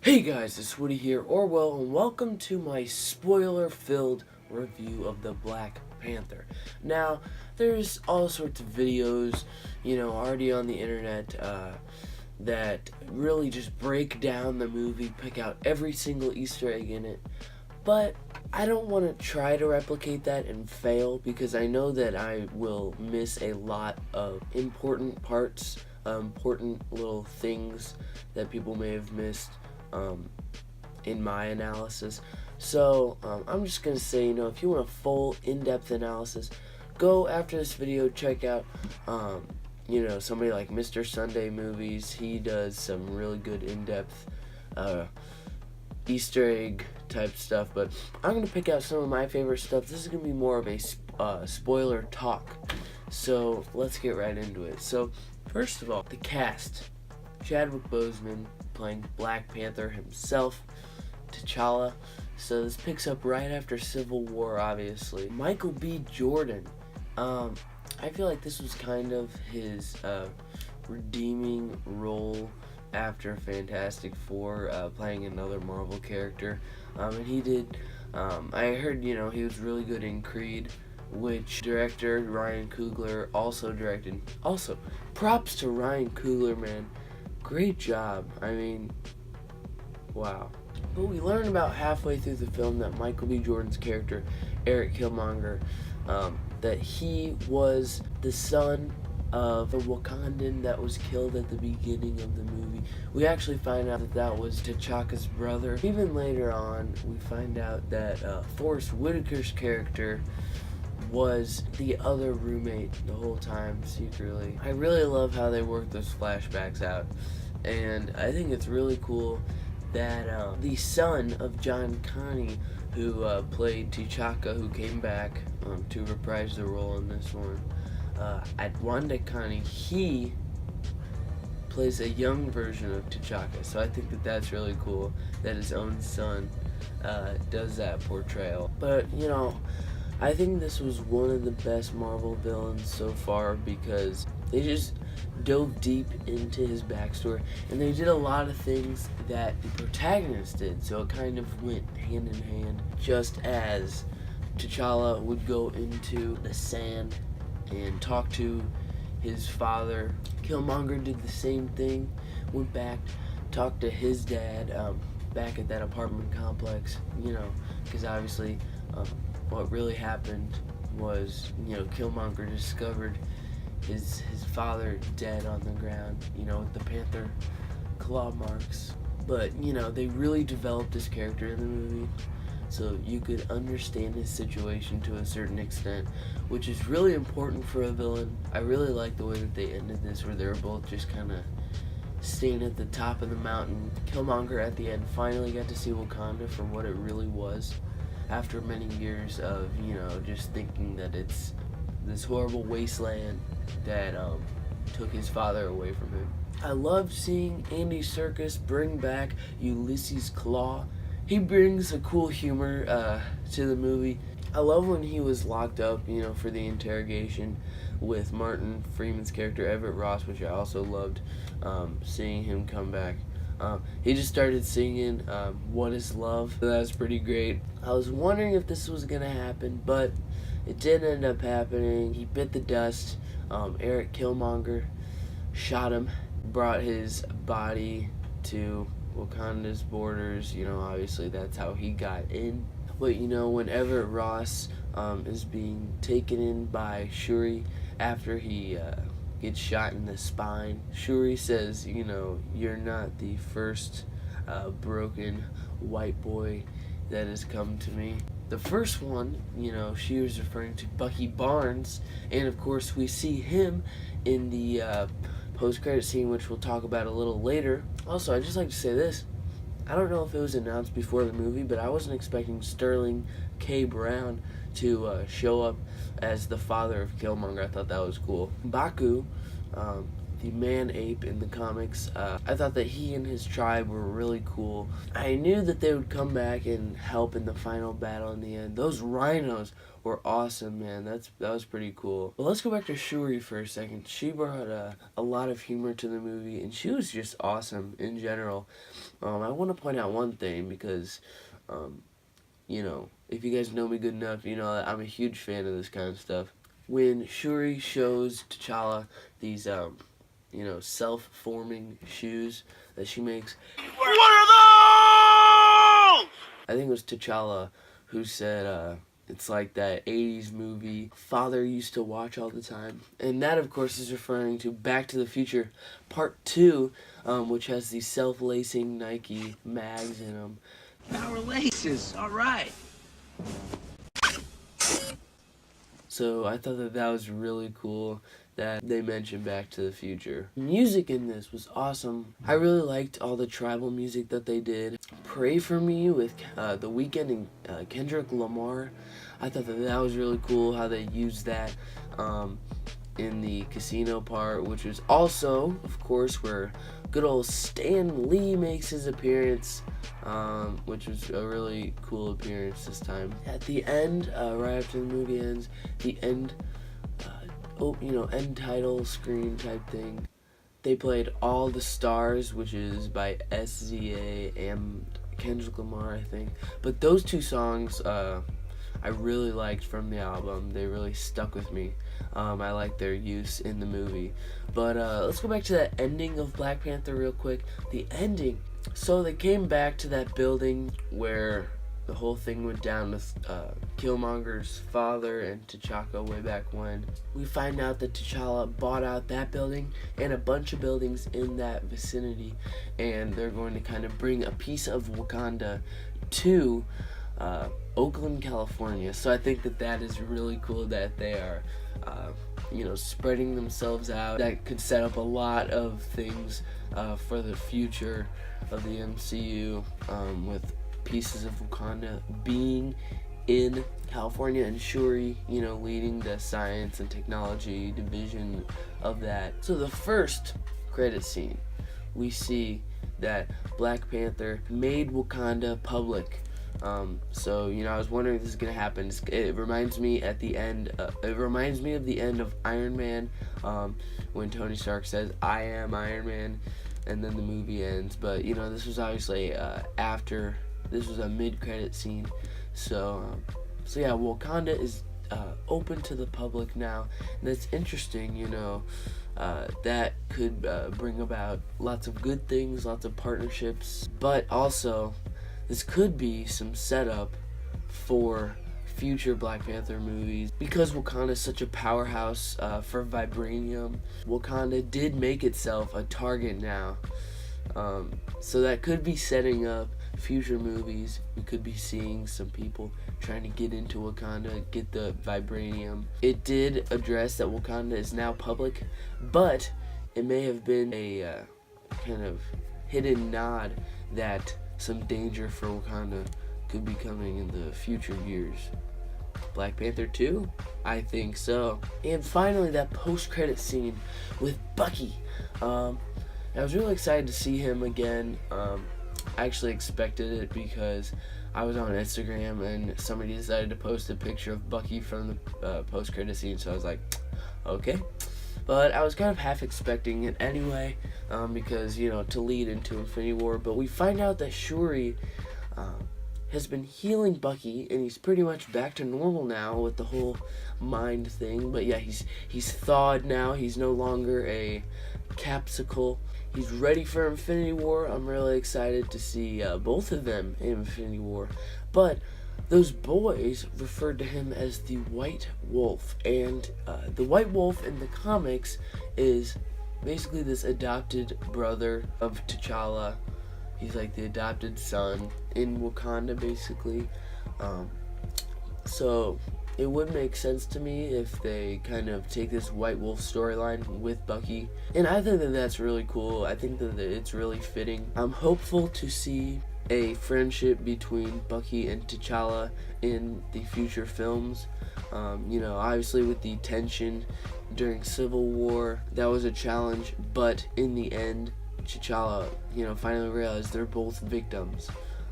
Hey guys, it's Woody here, Orwell, and welcome to my spoiler-filled review of the Black Panther. Now, there's all sorts of videos, already on the internet that really just break down the movie, pick out every single Easter egg in it, but I don't want to try to replicate that and fail because I know that I will miss a lot of important parts, important little things that people may have missed in my analysis. So I'm just gonna say, if you want a full in-depth analysis, go after this video, check out somebody like Mr. Sunday Movies. He does some really good in-depth Easter egg type stuff, but I'm gonna pick out some of my favorite stuff. This is gonna be more of a spoiler talk, so let's get right into it. So first of all, the cast: Chadwick Boseman playing Black Panther himself, T'Challa. So this picks up right after Civil War, obviously. Michael B. Jordan. I feel like this was kind of his redeeming role after Fantastic Four, playing another Marvel character. And he did, I heard, he was really good in Creed, which director Ryan Coogler also directed. Also, props to Ryan Coogler, man. Great job. I mean, wow. But we learn about halfway through the film that Michael B. Jordan's character, Eric Killmonger, that he was the son of a Wakandan that was killed at the beginning of the movie. We actually find out that that was T'Chaka's brother. Even later on, we find out that Forrest Whitaker's character was the other roommate the whole time, secretly. I really love how they work those flashbacks out, and I think it's really cool that the son of John Connie, who played T'Chaka, who came back to reprise the role in this one, Wanda Connie, he plays a young version of T'Chaka, so I think that that's really cool that his own son does that portrayal. But, I think this was one of the best Marvel villains so far because they just dove deep into his backstory, and they did a lot of things that the protagonist did, so it kind of went hand in hand. Just as T'Challa would go into the sand and talk to his father, Killmonger did the same thing, went back, talked to his dad back at that apartment complex, because obviously what really happened was, Killmonger discovered his father dead on the ground, with the panther claw marks. But, they really developed his character in the movie, so you could understand his situation to a certain extent, which is really important for a villain. I really like the way that they ended this, where they were both just kind of staying at the top of the mountain. Killmonger at the end finally got to see Wakanda for what it really was, after many years of, just thinking that it's this horrible wasteland that took his father away from him. I loved seeing Andy Serkis bring back Ulysses Claw. He brings a cool humor to the movie. I love when he was locked up, for the interrogation with Martin Freeman's character Everett Ross, which I also loved seeing him come back. He just started singing What Is Love. So that was pretty great. I was wondering if this was gonna happen, but it did end up happening. He bit the dust. Eric Killmonger shot him, brought his body to Wakanda's borders. Obviously that's how he got in. But when Everett Ross is being taken in by Shuri after he gets shot in the spine, Shuri says, you're not the first broken white boy that has come to me. The first one, she was referring to Bucky Barnes, and of course we see him in the post-credit scene, which we'll talk about a little later. Also, I'd just like to say this. I don't know if it was announced before the movie, but I wasn't expecting Sterling K. Brown to show up as the father of Killmonger. I thought that was cool. Baku, the man-ape in the comics. I thought that he and his tribe were really cool. I knew that they would come back and help in the final battle in the end. Those rhinos were awesome, man. That was pretty cool. But let's go back to Shuri for a second. She brought a lot of humor to the movie, and she was just awesome in general. I want to point out one thing because, you know, if you guys know me good enough, you know that I'm a huge fan of this kind of stuff. When Shuri shows T'Challa these, you know, self-forming shoes that she makes. What are those? I think it was T'Challa who said, it's like that 80s movie father used to watch all the time. And that, of course, is referring to Back to the Future Part 2, which has these self-lacing Nike mags in them. Power laces, all right. So I thought that was really cool that they mentioned Back to the Future. Music in this was awesome. I really liked all the tribal music that they did. Pray For Me with The Weeknd and Kendrick Lamar. I thought that was really cool how they used that in the casino part, which was also, of course, where good old Stan Lee makes his appearance, which was a really cool appearance this time. At the end, right after the movie ends, the end, you know, end title screen type thing, they played All the Stars, which is by SZA and Kendrick Lamar, I think. But those two songs, I really liked from the album. They really stuck with me. I like their use in the movie. But let's go back to that ending of Black Panther real quick. The ending. So they came back to that building where the whole thing went down with Killmonger's father and T'Chaka way back when. We find out that T'Challa bought out that building and a bunch of buildings in that vicinity, and they're going to kind of bring a piece of Wakanda to Oakland, California. So I think that is really cool that they are, you know, spreading themselves out. That could set up a lot of things for the future of the MCU, with pieces of Wakanda being in California and Shuri, you know, leading the science and technology division of that. So the first credit scene, we see that Black Panther made Wakanda public. So, you know, I was wondering if this is gonna happen. It reminds me at the end. It reminds me of the end of Iron Man, when Tony Stark says, "I am Iron Man," and then the movie ends. But you know, this was obviously after. This was a mid-credit scene. So yeah, Wakanda is open to the public now, and it's interesting. You know, that could bring about lots of good things, lots of partnerships, but also this could be some setup for future Black Panther movies. Because Wakanda is such a powerhouse for vibranium, Wakanda did make itself a target now. So that could be setting up future movies. We could be seeing some people trying to get into Wakanda, get the vibranium. It did address that Wakanda is now public, but it may have been a kind of hidden nod that some danger for Wakanda could be coming in the future years. Black Panther 2? I think so. And finally, that post-credit scene with Bucky. I was really excited to see him again. I actually expected it because I was on Instagram and somebody decided to post a picture of Bucky from the post-credit scene, so I was like, okay. But I was kind of half expecting it anyway, because, you know, to lead into Infinity War. But we find out that Shuri has been healing Bucky, and he's pretty much back to normal now with the whole mind thing. But yeah, he's thawed now. He's no longer a capsicle. He's ready for Infinity War. I'm really excited to see both of them in Infinity War. But those boys referred to him as the White Wolf, and the White Wolf in the comics is basically this adopted brother of T'Challa. He's like the adopted son in Wakanda, basically. So it would make sense to me if they kind of take this White Wolf storyline with Bucky, and I think that that's really cool. I think that it's really fitting. I'm hopeful to see a friendship between Bucky and T'Challa in the future films. You know, obviously with the tension during Civil War, that was a challenge, but in the end, T'Challa, you know, finally realized they're both victims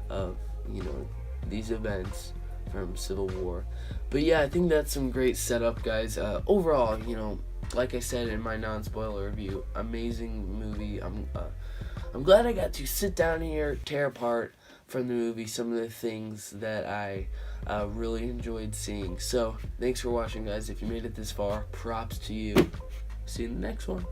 of, you know, these events from Civil War. But yeah, I think that's some great setup, guys. Overall, you know, like I said in my non-spoiler review, amazing movie. I'm glad I got to sit down here, tear apart from the movie some of the things that I really enjoyed seeing. So, thanks for watching, guys. If you made it this far, props to you. See you in the next one.